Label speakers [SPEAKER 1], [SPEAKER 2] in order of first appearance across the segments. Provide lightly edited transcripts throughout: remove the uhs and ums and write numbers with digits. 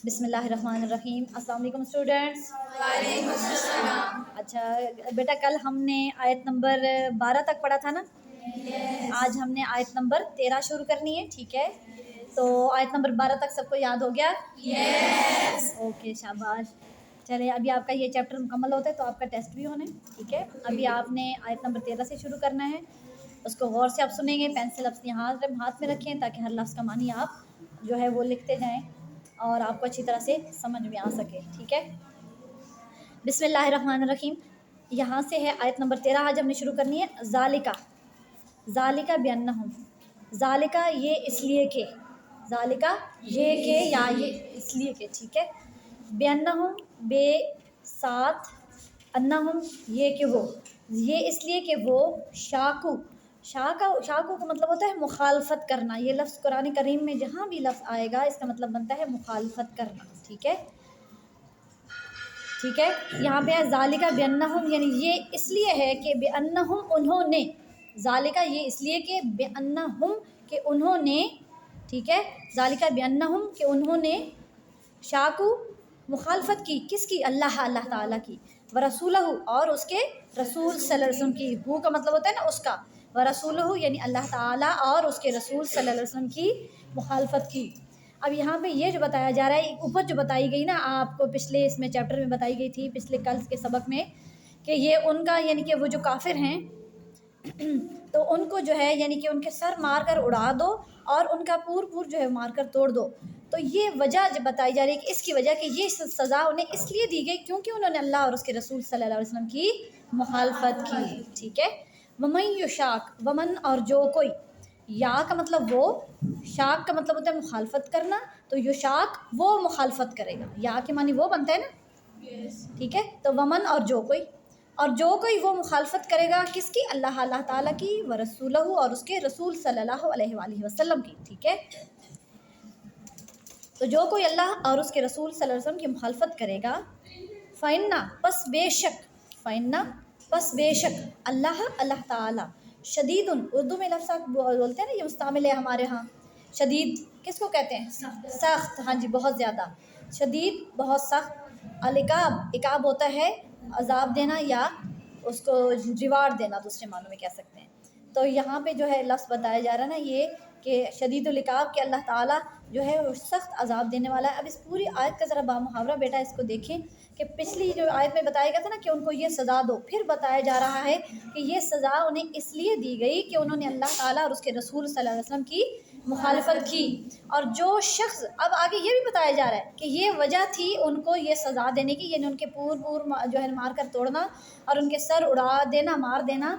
[SPEAKER 1] بسم اللہ الرحمن الرحیم۔ السلام علیکم اسٹوڈنٹس۔
[SPEAKER 2] وعلیکم السلام۔
[SPEAKER 1] اچھا بیٹا، کل ہم نے آیت نمبر 12 تک پڑھا تھا نا؟ آج ہم نے آیت نمبر 13 شروع کرنی ہے، ٹھیک ہے؟ تو آیت نمبر 12 تک سب کو یاد ہو گیا؟ اوکے، شاباش۔ چلے، ابھی آپ کا یہ چیپٹر مکمل ہوتا ہے تو آپ کا ٹیسٹ بھی ہونا ہے، ٹھیک ہے؟ ابھی آپ نے آیت نمبر 13 سے شروع کرنا ہے، اس کو غور سے آپ سنیں گے، پینسل اپنے ہاتھ میں رکھیں تاکہ ہر لفظ کا معنی آپ جو ہے وہ لکھتے جائیں اور آپ کو اچھی طرح سے سمجھ میں آ سکے، ٹھیک ہے؟ بسم اللہ الرحمن الرحیم۔ یہاں سے ہے آیت نمبر 13، آج ہم نے شروع کرنی ہے۔ ذالکا بانہم، ذالکا یہ اس لیے کہ، ذالکا یہ کہ یا یہ اس لیے کہ، ٹھیک ہے؟ بانہم بے ساتھ، انہم یہ کہ وہ، یہ اس لیے کہ وہ شاکو کا مطلب ہوتا ہے مخالفت کرنا۔ یہ لفظ قرآن کریم میں جہاں بھی لفظ آئے گا اس کا مطلب بنتا ہے مخالفت کرنا، ٹھیک ہے؟ ٹھیک ہے، یہاں پہ ذالکا بانہم یعنی یہ اس لیے ہے کہ بانہم انہوں نے، ذالکا یہ اس لیے کہ بانہم کہ انہوں نے، ٹھیک ہے؟ ذالکا بانہم کہ انہوں نے شاکو مخالفت کی، کس کی؟ اللہ تعالیٰ کی، ورسولہ اور اس کے رسول صلی اللہ علیہ وسلم کی۔ ہو کا مطلب ہوتا ہے نا اس کا، ورسولہ یعنی اللہ تعالیٰ اور اس کے رسول صلی اللہ علیہ وسلم کی مخالفت کی۔ اب یہاں پہ یہ جو بتایا جا رہا ہے، اوپر جو بتائی گئی نا آپ کو پچھلے اس میں چیپٹر میں بتائی گئی تھی، پچھلے کل کے سبق میں، کہ یہ ان کا یعنی کہ وہ جو کافر ہیں تو ان کو جو ہے یعنی کہ ان کے سر مار کر اڑا دو اور ان کا پور جو ہے مار کر توڑ دو۔ تو یہ وجہ جو بتائی جا رہی ہے کہ اس کی وجہ کہ یہ سزا انہیں اس لیے دی گئی کیونکہ انہوں نے اللہ اور اس کے رسول صلی اللہ علیہ وسلم کی مخالفت کی، ٹھیک ہے؟ ومن یشاق، ومن اور جو کوئی، یا کا مطلب وہ، شاق کا مطلب ہوتا ہے مخالفت کرنا، تو یشاق وہ مخالفت کرے گا، یا کے معنی وہ بنتا ہے نا، ٹھیک ہے؟ تو ومن اور جو کوئی وہ مخالفت کرے گا کس کی؟ اللہ تعالیٰ کی، ورسولہ اور اس کے رسول صلی اللہ علیہ وآلہ وسلم کی، ٹھیک ہے؟ تو جو کوئی اللہ اور اس کے رسول صلی اللہ علیہ وسلم کی مخالفت کرے گا، پس بے شک اللہ تعالیٰ شدید، اردو میں لفظ بولتے ہیں نا، یہ مستعمل ہے ہمارے ہاں۔ شدید کس کو کہتے ہیں؟ سخت، ہاں جی، بہت زیادہ شدید، بہت سخت۔ عقاب ہوتا ہے عذاب دینا یا اس کو ریوارڈ دینا، دوسرے معنوں میں کہہ سکتے ہیں۔ تو یہاں پہ جو ہے لفظ بتایا جا رہا ہے نا یہ کہ شدید العقاب، کہ اللہ تعالیٰ جو ہے وہ سخت عذاب دینے والا ہے۔ اب اس پوری آیت کا ذرا بامحاورہ بیٹا اس کو دیکھیں کہ پچھلی جو آیت میں بتایا گیا تھا نا کہ ان کو یہ سزا دو، پھر بتایا جا رہا ہے کہ یہ سزا انہیں اس لیے دی گئی کہ انہوں نے اللہ تعالیٰ اور اس کے رسول صلی اللہ علیہ وسلم کی مخالفت کی۔ اور جو شخص، اب آگے یہ بھی بتایا جا رہا ہے کہ یہ وجہ تھی ان کو یہ سزا دینے کی، یعنی ان کے پور جو ہے مار کر توڑنا اور ان کے سر اڑا دینا، مار دینا،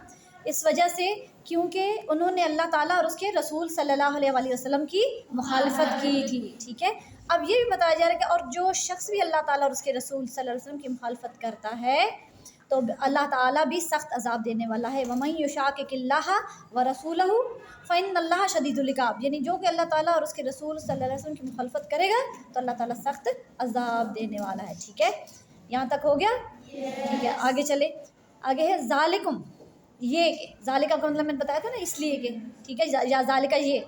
[SPEAKER 1] اس وجہ سے کیونکہ انہوں نے اللہ تعالیٰ اور اس کے رسول صلی اللہ علیہ وآلہ وسلم کی مخالفت کی تھی، ٹھیک ہے؟ اب یہ بھی بتایا جا رہا ہے کہ اور جو شخص بھی اللہ تعالیٰ اور اس کے رسول صلی اللہ علیہ وسلم کی مخالفت کرتا ہے تو اللہ تعالیٰ بھی سخت عذاب دینے والا ہے۔ وَمَن يُشَاقِقِ اللَّهَ وَرَسُولَهُ فَإِنَّ اللَّهَ شَدِيدُ الْعِقَابِ، یعنی جو کہ اللہ تعالیٰ اور اس کے رسول صلی اللہ علیہ وسلم کی مخالفت کرے گا تو اللہ تعالیٰ سخت عذاب دینے والا ہے، ٹھیک ہے؟ یہاں تک ہو گیا؟ ٹھیک ہے، آگے چلے۔ آگے ہے ذالکم، یہ کہ ذالکہ کا مطلب میں نے بتایا تھا نا اس لیے کہ، ٹھیک ہے؟ یا ذالکہ یہ،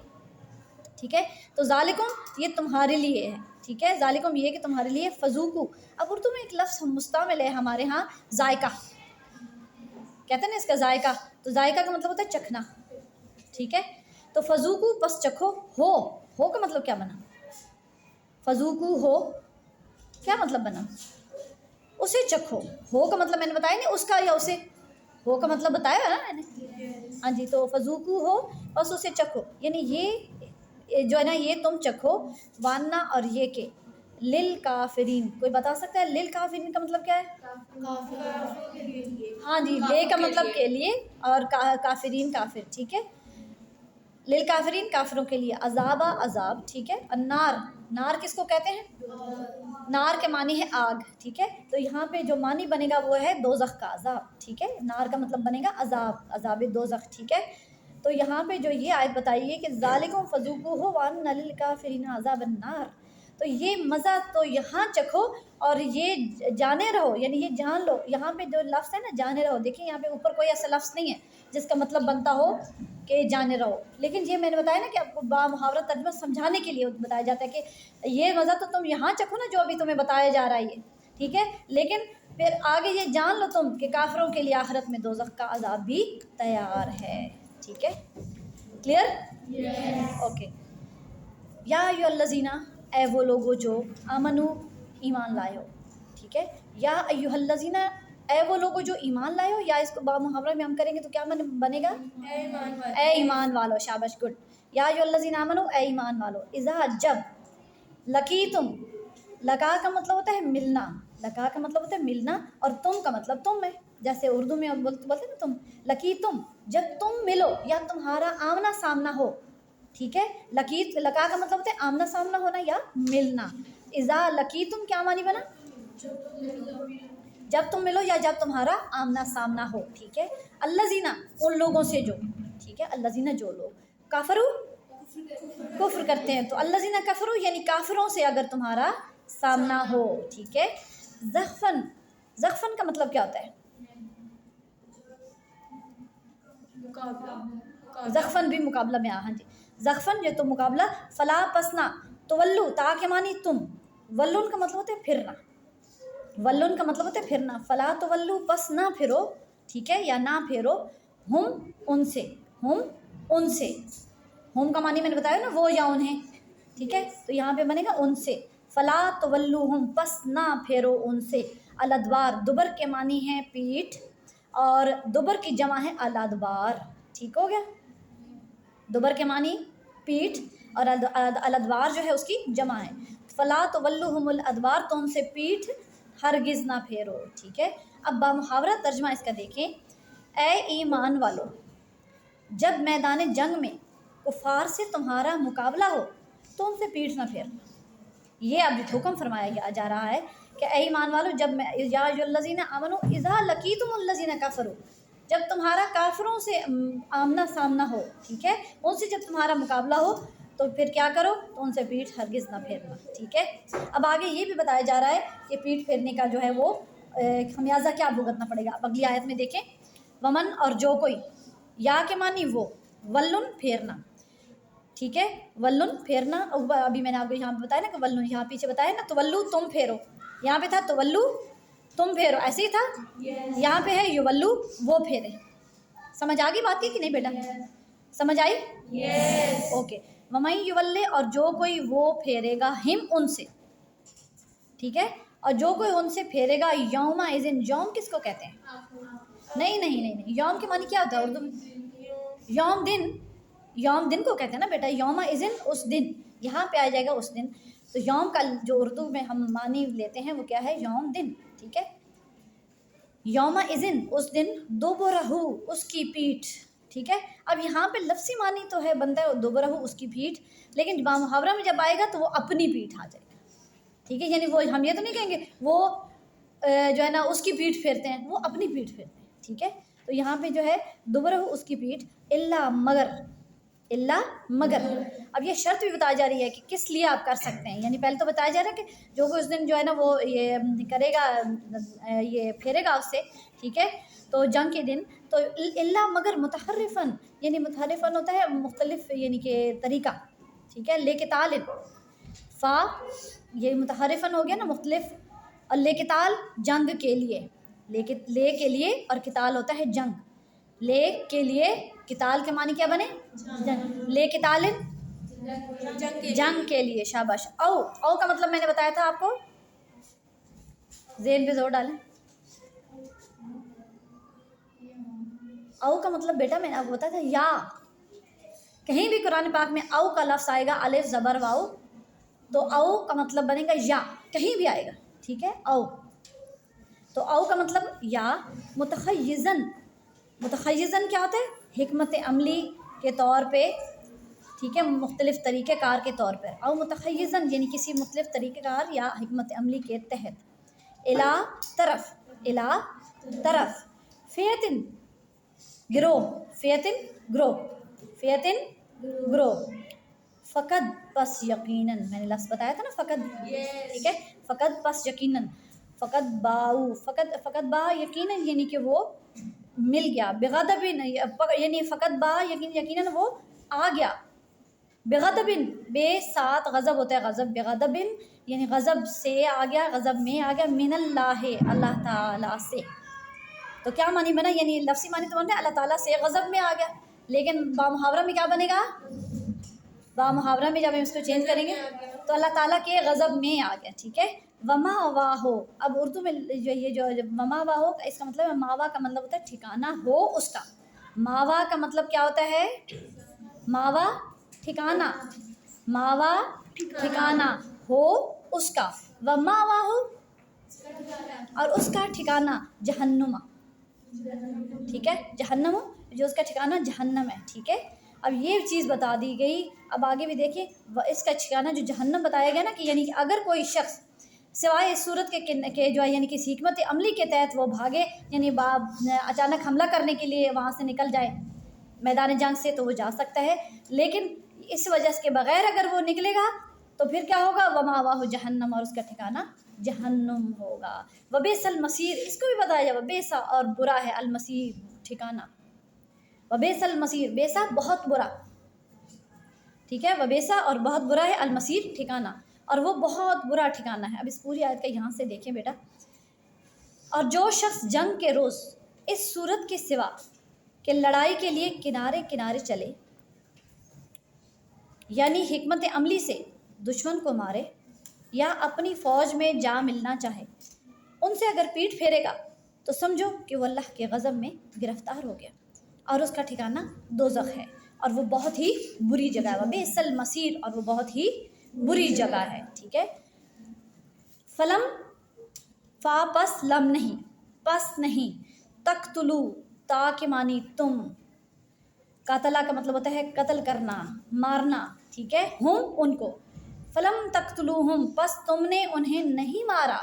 [SPEAKER 1] ٹھیک ہے؟ تو ذالکم یہ تمہارے لیے ہے، ٹھیک ہے؟ ذالکم یہ کہ تمہارے لیے، فذوقوا، اب اردو میں ایک لفظ مستعمل ہے ہمارے ہاں، ذائقہ کہتے ہیں نا اس کا، ذائقہ۔ تو ذائقہ کا مطلب ہوتا ہے چکھنا، ٹھیک ہے؟ تو فذوقوا پس چکھو، ہو کا مطلب کیا بنا؟ فذوقوا ہو کیا مطلب بنا؟ اسے چکھو۔ ہو کا مطلب میں نے بتایا نہیں اس کا یا اسے، ہو کا مطلب بتایا نا میں نے، ہاں جی۔ تو فذوقوا ہو بس اسے چکھو، یعنی یہ جو ہے نا یہ تم چکھو، وانا اور یہ کہ، للکافرین، کوئی بتا سکتا ہے للکافرین کا مطلب کیا ہے؟ ہاں جی، لے کا مطلب کے لیے اور کافرین کافر، ٹھیک ہے؟ للکافرین کافروں کے لیے، عذاب، ٹھیک ہے؟ النار، نار کس کو کہتے ہیں؟ نار کے معنی ہے آگ، ٹھیک ہے؟ تو یہاں پہ جو معنی بنے گا وہ ہے دوزخ کا عذاب، ٹھیک ہے؟ نار کا مطلب بنے گا عذاب دوزخ، ٹھیک ہے؟ تو یہاں پہ جو یہ آیت بتائی ہے کہ ذالکم فذوقوہ وان للکافرین عذاب النار، تو یہ مزہ تو یہاں چکھو اور یہ جانے رہو، یعنی یہ جان لو۔ یہاں پہ جو لفظ ہے نا جانے رہو، دیکھیں یہاں پہ اوپر کوئی ایسا لفظ نہیں ہے جس کا مطلب بنتا ہو کہ جانے رہو. لیکن یہ میں نے بتایا نا کہ آپ کو با محاورہ ترجمہ سمجھانے کے لیے بتایا جاتا ہے کہ یہ مزہ تو تم یہاں چکھو نا جو ابھی تمہیں بتایا جا رہا ہے یہ, ٹھیک ہے, لیکن پھر آگے یہ جان لو تم کہ کافروں کے لیے آخرت میں دوزخ کا عذاب بھی تیار ہے. ٹھیک ہے, کلیئر؟ اوکے. یا ایھا الذین, اے وہ لوگو جو آمنو ایمان لائے ہو. ٹھیک ہے, یا ایھا الذین, اے وہ لوگو جو ایمان لائے ہو, یا اس کو با محاورہ میں ہم کریں گے تو کیا بنے گا؟ اے ایمان والو. شاباش, گڈ. یا ایھا الذین آمنو, اے ایمان والو. اذا, جب, لقیتم, لقا کا مطلب ہوتا ہے ملنا, لقا کا مطلب ہوتا ہے ملنا, اور تم کا مطلب تم ہے. جیسے اردو میں بولتے ہیں نا تم, لقیتم, جب تم ملو یا تمہارا آمنا سامنا ہو. ٹھیک ہے, لقا کا مطلب ہوتا ہے آمنا سامنا ہونا یا ملنا. اذا لقیتم کیا معنی بنا؟ جب تم ملو یا جب تمہارا آمنا سامنا ہو. ٹھیک ہے, الذین, ان لوگوں سے جو, ٹھیک ہے, الذین جو لوگ, کافرو, کفر کرتے ہیں, تو الذین کفروا یعنی کافروں سے اگر تمہارا سامنا ہو. ٹھیک ہے, زحفن, زحفن کا مطلب کیا ہوتا ہے؟ زحفن بھی مقابلہ میں. ہاں جی, زحفن جو تو مقابلہ. فلا, پسنا, تولو, تا کے معنی تم, ولن کا مطلب ہوتا ہے پھرنا, ولن کا مطلب ہوتا ہے پھرنا. فلا تولو, پس نہ پھرو. ٹھیک ہے, یا نہ پھیرو. ہم, ان سے, ہم, ان سے. ہم کا معنی میں نے بتایا نا وہ یا انہیں. ٹھیک ہے, تو یہاں پہ بنے گا ان سے. فلا تولوہم, پس نہ پھیرو ان سے. الادبار, دبر کے معنی ہے پیٹھ, اور دبر کی جمع ہے الادبار. ٹھیک ہو گیا, دبر کے معنی پیٹھ, اور الادبار جو ہے اس کی جمع ہے. فلا تولوہم الادبار, تو ان سے پیٹھ ہرگز نہ پھیرو. ٹھیک ہے, اب با محاورہ ترجمہ اس کا دیکھیں. اے ایمان والو, جب میدان جنگ میں کفار سے تمہارا مقابلہ ہو تو ان سے پیٹھ نہ پھیرنا. یہ اب حکم فرمایا جا رہا ہے کہ اے ایمان والو, جب یا ایھا الذین آمنو اذا لقیتم الذین کفروا, جب تمہارا کافروں سے آمنا سامنا ہو. ٹھیک ہے, ان سے جب تمہارا مقابلہ ہو تو پھر کیا کرو؟ تو ان سے پیٹھ ہرگز نہ پھیرنا. ٹھیک ہے, اب آگے یہ بھی بتایا جا رہا ہے کہ پیٹھ پھیرنے کا جو ہے وہ خمیازہ کیا بھگتنا پڑے گا. اب اگلی آیت میں دیکھیں. ومن, اور جو کوئی, یا کے معنی وہ, ولن پھیرنا. ٹھیک ہے, ولن پھیرنا. ابھی میں نے آپ کو یہاں پہ بتایا نا کہ ولن, یہاں پیچھے بتایا نا تولو, تم پھیرو. یہاں پہ تھا تولو, تم پھیرو, ایسے ہی تھا. یہاں پہ ہے یولو, وہ پھیرے. سمجھ آ گئی بات کی کہ نہیں بیٹا؟ سمجھ آئی؟ اوکے. ومن یولے, اور جو کوئی وہ پھیرے گا, ہم, ان سے. ٹھیک ہے, اور جو کوئی ان سے پھیرے گا, یوم اذن, یوم کس کو کہتے ہیں؟ نہیں, یوم کے معنی کیا ہوتا ہے اردو میں؟ یوم دن, یوم دن کو کہتے ہیں نا بیٹا. یوم اذن, اس دن. یہاں پہ آ جائے گا اس دن. تو یوم کا جو اردو میں ہم معنی لیتے ہیں وہ کیا ہے؟ یوم دن. ٹھیک ہے, یوم اذن, اس دن, دبرہو, اس کی پیٹھ. ٹھیک ہے, اب یہاں پہ لفظی معنی تو ہے بنتا ہے دبرہو, اس کی پیٹھ, لیکن با محاورہ میں جب آئے گا تو وہ اپنی پیٹھ آ جائے گا. ٹھیک ہے, یعنی وہ ہم یہ تو نہیں کہیں گے وہ جو ہے نا اس کی پیٹھ پھیرتے ہیں, وہ اپنی پیٹھ پھیرتے ہیں. ٹھیک ہے, تو یہاں پہ جو ہے دبرہو, اس کی پیٹھ, الا, مگر, الا, مگر. اب یہ شرط بھی بتائی جا رہی ہے کہ کس لیے آپ کر سکتے ہیں. یعنی پہلے تو بتایا جا رہا ہے کہ جو کوئی اس دن جو ہے نا وہ یہ کرے گا, یہ پھیرے گا اس سے. ٹھیک ہے, تو جنگ کے دن, تو الا, مگر, متحرفن, یعنی متحرفن ہوتا ہے مختلف یعنی کہ طریقہ. ٹھیک ہے, لے کے تال, فا, یہ متحرفن ہو گیا نا مختلف, اور لے کے تال, جنگ کے لیے. لے کے لیے, اور کتال ہوتا ہے جنگ. لے کے لیے, کتال کے معنی کیا بنے؟ جنگ. لے کے تال, جنگ کے لیے. شاباش. او کا مطلب میں نے بتایا تھا آپ کو, ذہن پہ زور ڈالیں. او کا مطلب بیٹا میں نے آپ کو بتایا تھا یا. کہیں بھی قرآن پاک میں او کا لفظ آئے گا, الف زبر واؤ, تو او کا مطلب بنے گا یا, کہیں بھی آئے گا. ٹھیک ہے, او, تو او کا مطلب یا. متخیزن, متخیزن کیا ہوتا ہے؟ حکمت عملی کے طور پہ. ٹھیک ہے, مختلف طریقہ کار کے طور پر. او متخیزن یعنی کسی مختلف طریقہ کار یا حکمت عملی کے تحت. الا, طرف, الا, طرف. فیتن, گروہ, فیتن, گروہ, فیتن, گروہ. فقط, پس یقیناً, میں نے لفظ بتایا تھا نا فقط. ٹھیک ہے, فقط, پس یقیناً. فقط باؤ, فقط با یقیناً یعنی کہ وہ مل گیا، بغضبن یعنی فقط با یقیناً وہ آ گیا، بغضبن بے ساتھ غضب ہوتا ہے، غضب بغضبن یعنی غضب سے آ گیا، غضب میں آ گیا، من اللہ اللہ تعالیٰ سے. تو کیا معنی بنا؟ یعنی لفظی معنی تو بنتا ہے اللہ تعالیٰ سے غضب میں آ گیا، لیکن با محاورہ میں کیا بنے گا؟ با محاورہ میں جب ہم اس کو چینج کریں گے تو اللہ تعالیٰ کے غضب میں آ گیا. ٹھیک ہے. وما واہو، اب اردو میں جو وما واہو اس کا مطلب ہے، ماوا کا مطلب ہوتا ہے ٹھکانہ ہو اس کا. ماوا کا مطلب کیا ہوتا ہے؟ ماوا ٹھکانہ، ماوا ٹھکانہ ہو اس کا، وما واہو اور اس کا ٹھکانہ جہنم. ٹھیک ہے. جہنم جو اس کا ٹھکانہ جہنم ہے. ٹھیک ہے. اب یہ چیز بتا دی گئی. اب آگے بھی دیکھیں اس کا ٹھکانہ جو جہنم بتایا گیا نا، کہ یعنی کہ اگر کوئی شخص سوائے اس صورت کے جو ہے یعنی کہ حکمت عملی کے تحت وہ بھاگے، یعنی اچانک حملہ کرنے کے لیے وہاں سے نکل جائے میدان جنگ سے، تو وہ جا سکتا ہے. لیکن اس وجہ سے کے بغیر اگر وہ نکلے گا تو پھر کیا ہوگا؟ وما واہ جہنم، اور اس کا ٹھکانہ جہنم ہوگا. وبئس المصیر، اس کو بھی بتایا جائے وبئس اور برا ہے، المصیر ٹھکانہ، وبئس المصیر، بیسا بہت برا. ٹھیک ہے. وبئس اور بہت برا ہے، المصیر ٹھکانہ، اور وہ بہت برا ٹھکانہ ہے. اب اس پوری آیت کا یہاں سے دیکھیں بیٹا. اور جو شخص جنگ کے روز اس صورت کے سوا کہ لڑائی کے لیے کنارے کنارے چلے، یعنی حکمت عملی سے دشمن کو مارے یا اپنی فوج میں جا ملنا چاہے، ان سے اگر پیٹھ پھیرے گا تو سمجھو کہ وہ اللہ کے غضب میں گرفتار ہو گیا، اور اس کا ٹھکانہ دوزخ ہے، اور وہ بہت ہی بری جگہ ہے. وبئس المصیر، اور وہ بہت ہی بری جگہ ہے. ٹھیک ہے. فلم فا پس لم نہیں، پس نہیں، تقتلو تا کے معنی تم، قاتلہ کا مطلب ہوتا ہے قتل کرنا، مارنا. ٹھیک ہے. ہم ان کو، فلم تقتلوہم پس تم نے انہیں نہیں مارا،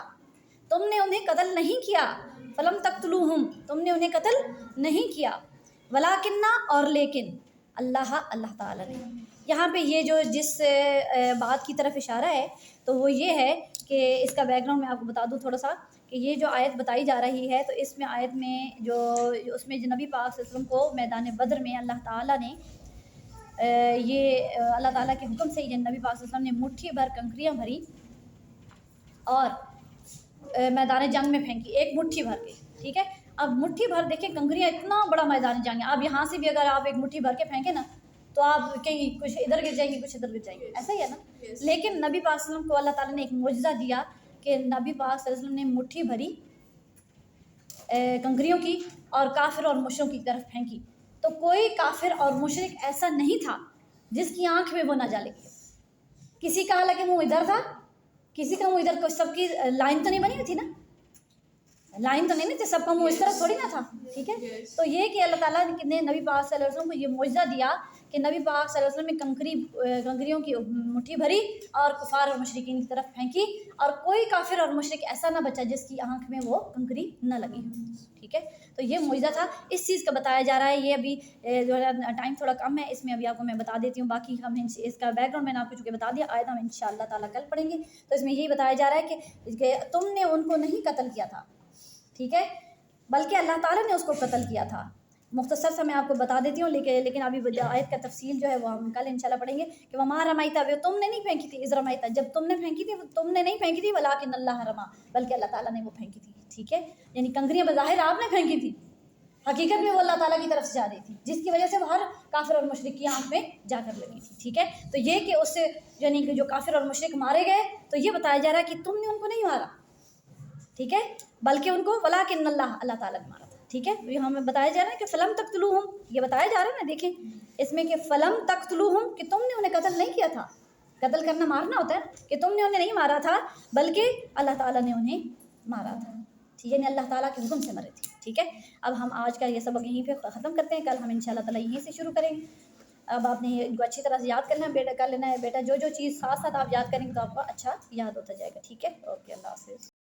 [SPEAKER 1] تم نے انہیں قتل نہیں کیا. فلم تقتلوہم تم نے انہیں قتل نہیں کیا. ولیکنہ اور لیکن، اللہ تعالیٰ نے، یہاں پہ یہ جو جس بات کی طرف اشارہ ہے تو وہ یہ ہے کہ اس کا بیک گراؤنڈ میں آپ کو بتا دوں تھوڑا سا، کہ یہ جو آیت بتائی جا رہی ہے تو اس میں آیت میں جو اس میں جو نبی پاک صلی اللہ علیہ وسلم کو میدان بدر میں اللہ تعالیٰ نے یہ اللہ تعالیٰ کے حکم سے یہ نبی پاک صلی اللہ علیہ وسلم نے مٹھی بھر کنکریاں بھری اور میدان جنگ میں پھینکی، ایک مٹھی بھر کے. ٹھیک ہے. اب مٹھی بھر دیکھیں کنکریاں، اتنا بڑا میدان جنگ ہے، آپ یہاں سے بھی اگر آپ ایک مٹھی بھر کے پھینکیں نا تو آپ کہیں کچھ ادھر گر جائیں گے، کچھ ادھر گر جائیں گے، ایسا ہی ہے نا. لیکن نبی پاک صلی اللہ علیہ وسلم کو اللہ تعالیٰ نے ایک معجزہ دیا کہ نبی پاک صلی اللہ علیہ وسلم نے مٹھی بھری کنکریوں کی اور کافر اور مشرکوں کی طرف پھینکی، تو کوئی کافر اور مشرک ایسا نہیں تھا جس کی آنکھ میں وہ نہ جا لگی. کسی کا حالانکہ منہ ادھر تھا، کسی کا منہ ادھر، سب کی لائن تو نہیں بنی ہوئی تھی نا، لائن تو نہیں تھی، سب کا منہ اس طرح تھوڑی نہ تھا. ٹھیک ہے. تو یہ کہ اللہ تعالیٰ نے نبی پاک صلی اللہ علیہ وسلم کو یہ معجزہ دیا کہ نبی پاک صلی اللہ علیہ وسلم نے کنکریوں کی مٹھی بھری اور کفار اور مشرکین کی طرف پھینکی، اور کوئی کافر اور مشرک ایسا نہ بچا جس کی آنکھ میں وہ کنکری نہ لگی. ٹھیک ہے. تو یہ معجزہ تھا، اس چیز کا بتایا جا رہا ہے. یہ ابھی جو ہے ٹائم تھوڑا کم ہے، اس میں ابھی آپ کو میں بتا دیتی ہوں. باقی ہم اس کا بیک گراؤنڈ میں نے آپ کو چونکہ بتا دیا، آیت ہم انشاءاللہ تعالیٰ کل پڑھیں گے. تو اس میں یہی بتایا جا رہا ہے کہ تم نے ان کو نہیں قتل کیا تھا، ٹھیک ہے، بلکہ اللہ تعالیٰ نے اس کو قتل کیا تھا. مختصر سا میں آپ کو بتا دیتی ہوں، لیکن ابھی آیت کا تفصیل جو ہے وہ ہم کل انشاءاللہ پڑھیں گے. کہ وما رمیتا، تم نے نہیں پھینکی تھی، اذ رمیتا، جب تم نے پھینکی تھی تم نے نہیں پھینکی تھی، ولکن اللہ رما، بلکہ اللہ تعالیٰ نے وہ پھینکی تھی. ٹھیک ہے. یعنی کنکریاں بظاہر آپ نے پھینکی تھی، حقیقت میں وہ اللہ تعالیٰ کی طرف سے جا رہی تھی، جس کی وجہ سے وہ ہر کافر اور مشرک کی آنکھ میں جا کر لگی تھی. ٹھیک ہے. تو یہ کہ اس سے یعنی کہ جو کافر اور مشرک مارے گئے، تو یہ بتایا جا رہا ہے کہ تم نے ان کو نہیں مارا، ٹھیک ہے، بلکہ ان کو ولکن اللہ تعالیٰ نے مارا تھا. ٹھیک ہے. یہ ہمیں بتایا جا رہا ہے کہ فلم تقتلوہم، یہ بتایا جا رہا ہے نا، دیکھیں اس میں کہ فلم تقتلوہم، کہ تم نے انہیں قتل نہیں کیا تھا. قتل کرنا مارنا ہوتا ہے نا، کہ تم نے انہیں نہیں مارا تھا بلکہ اللہ تعالیٰ نے انہیں مارا تھا. ٹھیک ہے. یعنی اللہ تعالیٰ کے حکم سے مرے تھے. ٹھیک ہے. اب ہم آج کا یہ سبق یہیں پہ ختم کرتے ہیں، کل ہم انشاءاللہ تعالیٰ یہیں سے شروع کریں گے. اب آپ نے ان کو اچھی طرح سے یاد کرنا ہے بیٹا، کر لینا ہے بیٹا، جو چیز ساتھ ساتھ آپ یاد کریں گے تو آپ کو اچھا یاد ہوتا جائے گا. ٹھیک ہے. اوکے. اللہ حافظ.